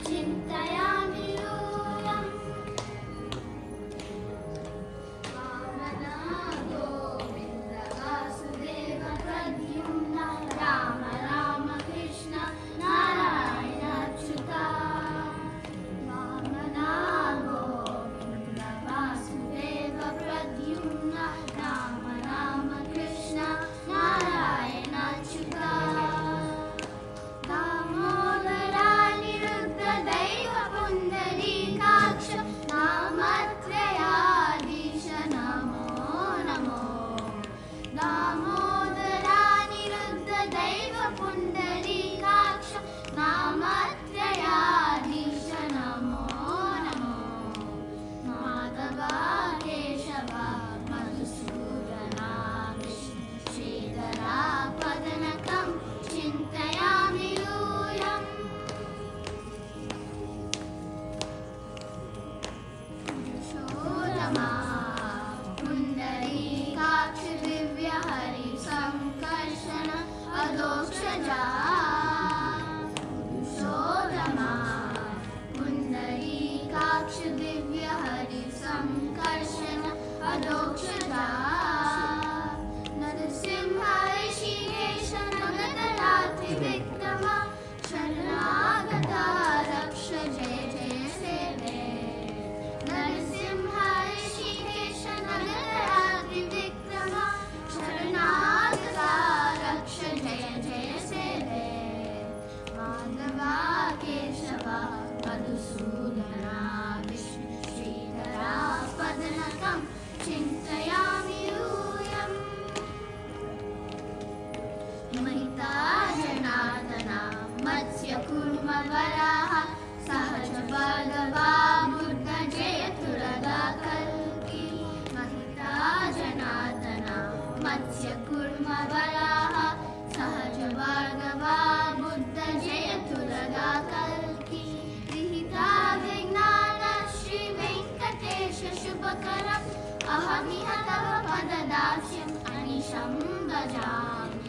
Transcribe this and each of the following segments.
चिन्तयामि यूयम् वामना गोविन्द वासुदेव प्रद्युम्न राम राम कृष्ण नारायण अच्युता वामना गोविन्द वासुदेव प्रद्युम्न राम राम कृष्ण नारायण अच्युता दामोदरानिरुद्ध दैव पुण्डरीकाक्ष नामत्रयाधीश नमो नमो दामोदरानिरुद्ध दैव पुण्डरीकाक्ष नामत्रयाधीश नमो नमो माधवा केशव मधुसूदना विष्णु श्रीधरा पदनकं चिन्तयामि यूयम् पुरुषोत्तमा पुण्डरीकाक्ष दिव्यहरि संकर्षण अदोक्षजा पुरुषोत्तमा पुण्डरीकाक्ष दिव्यहरि संकर्षण अदोक्षजा नरसिंह ऋषिकेश नगदरात्रि विक्रम शरणागता रक्ष जय जय सेवे नरसिंह ऋषिकेश नगदरात्रि विक्रम शरणागता रक्ष जय जय सेवे माधवा केशव मधुसूदना विष्णु श्रीधरा पदनकं चिन्तयामि यूयम् महिता जनार्दना मत्स्य कूर्म वराह सहज भार्गवा बुद्ध जय तुरगा कल्की महिता जनार्दना मत्स्य कूर्म वराह सहज भार्गवा बुद्ध जय तुरगा कल्की विहिता विज्ञान श्री वेङ्कटेश शुभकरम् अहमिह तव पददास्यम् अनिशं भजामि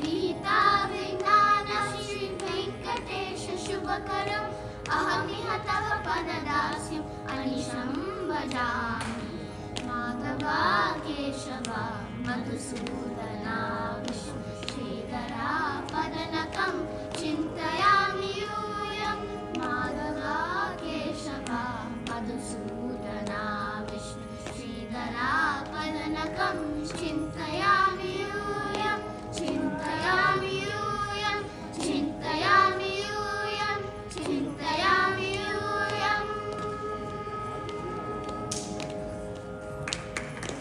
विहिता विज्ञान श्री वेङ्कटेश शुभकरम् अहमिह तव पददास्यम् अनिशं भजामि माधवा केशव मधुसूदना विष्णु श्रीधरा पदनकं चिन्तयामि यूयम् माधवा केशव मधुसूदना विष्णु श्रीधरा पदनकं